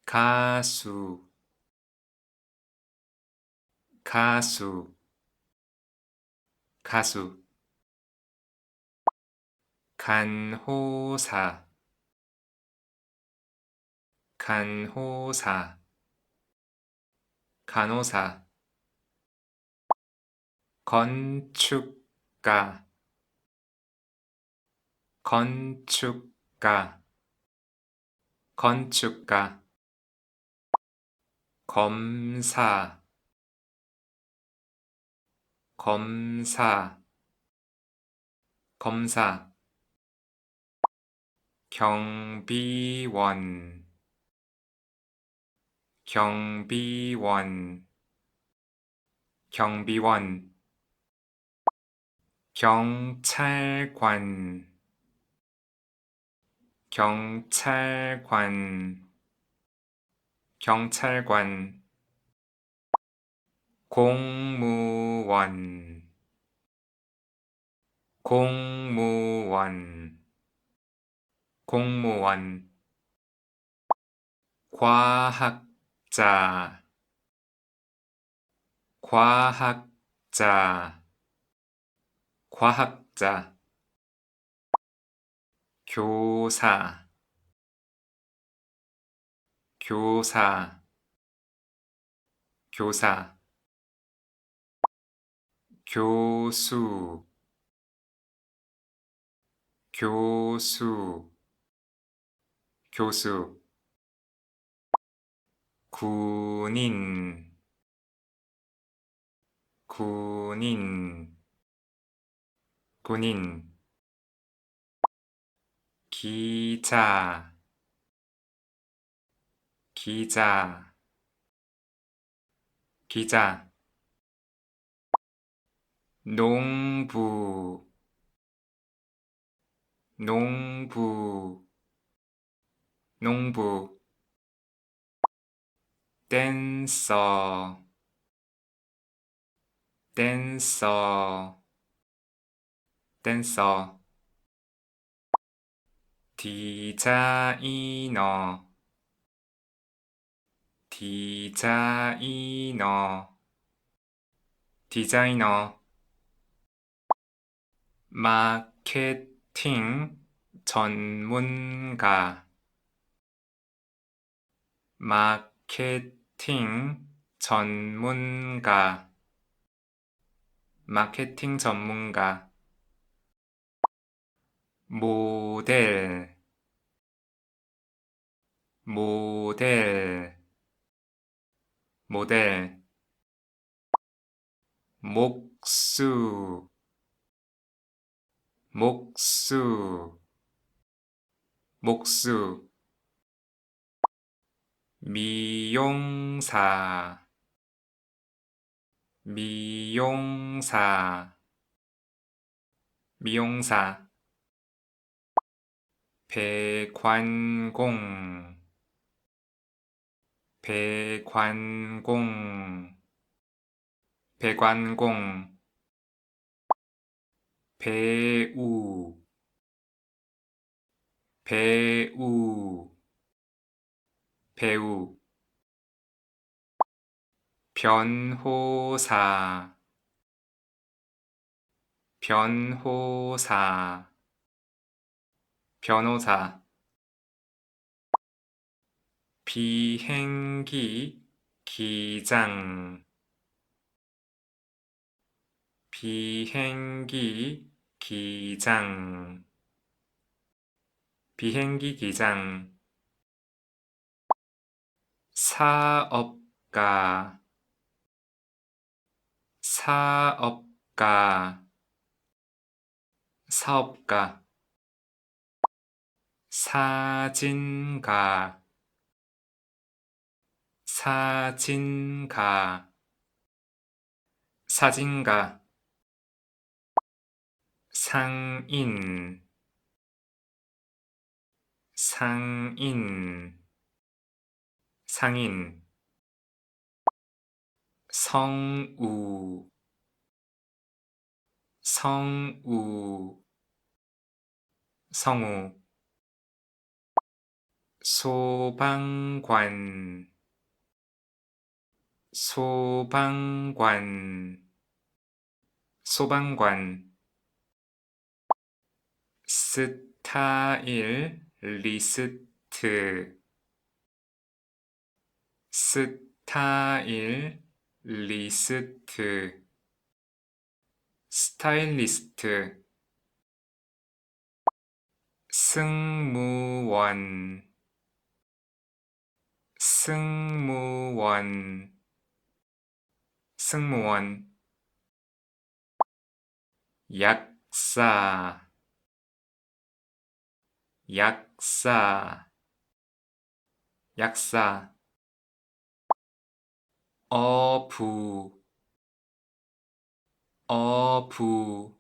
가수, 가수, 가수. 간호사, 간호사, 간호사. 건축가, 건축가, 건축가. 검사, 검사, 검사. 경비원, 경비원, 경비원. 경찰관, 경찰관, 경찰관. 공무원, 공무원, 공무원. 과학자, 과학자, 과학자. 교사, 교사, 교사. 교수, 교수, 교수. 군인, 군인, 군인. 기자, 기자, 기자. 농부, 농부, 농부. 댄서, 댄서, 댄서. 디자이너, 디자이너, 디자이너. 마케팅 전문가, 마케팅 전문가, 마케팅 전문가. 모델, 모델, 모델. 목수, 목수, 목수. 미용사, 미용사, 미용사. 배관공, 배관공, 배관공. 배우, 배우, 배우. 변호사, 변호사, 변호사. 비행기 기장, 비행기 기장, 비행기 기장. 사업가, 사업가, 사업가. 사진가, 사진가, 사진가. 상인, 상인, 상인. 성우, 성우, 성우. 소방관 소방관 소방관 스타일 리스트 스타일 리스트 스타일리스트 승무원 승무원 승무원 약사 약사 약사 어부 어부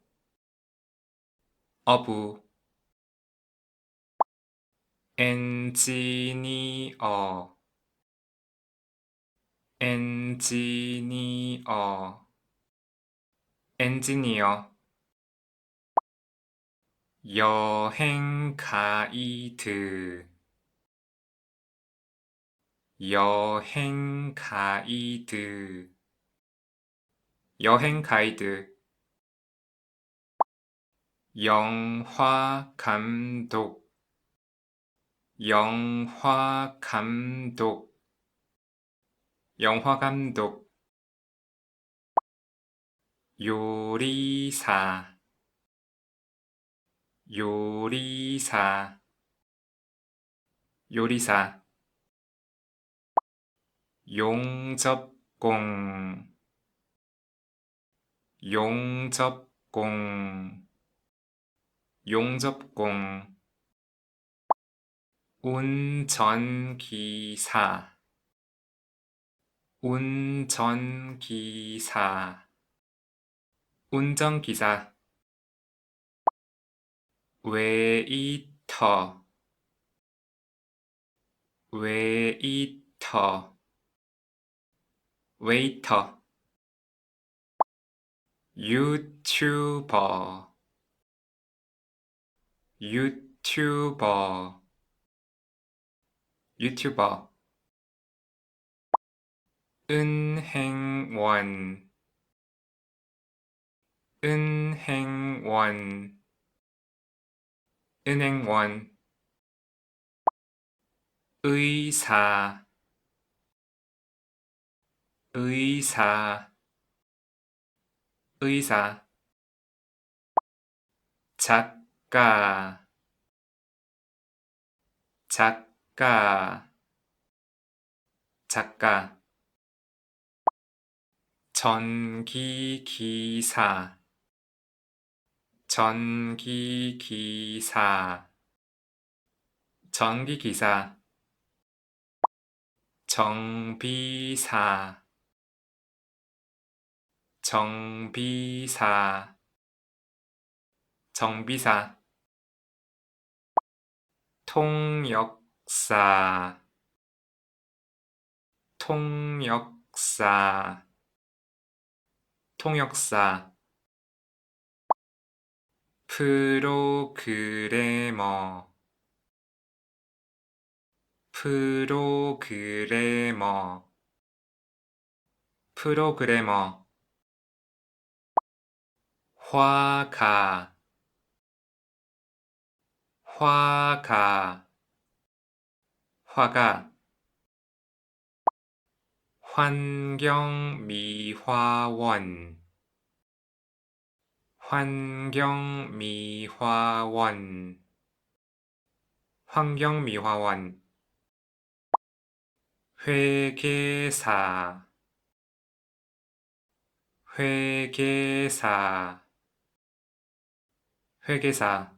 어부 엔지니어 엔지니어 엔지니어 여행 가이드 여행 가이드 여행 가이드 영화 감독 영화 감독 영화 감독 요리사 요리사 요리사 용접공 용접공 용접공 운전기사 운전기사 운전기사 웨이터 웨이터 웨이터 유튜버 유튜버 유튜버 은행원 은행원 은행원 의사 의사 의사 작가 작가 작가 전기기사 전기기사 전기기사 정비사 정비사 정비사 통역사 통역사 통역사 프로그래머 프로그래머 프로그래머 화가 화가 화가 환경미화원 환경미화원 환경미화원 회계사 회계사 회계사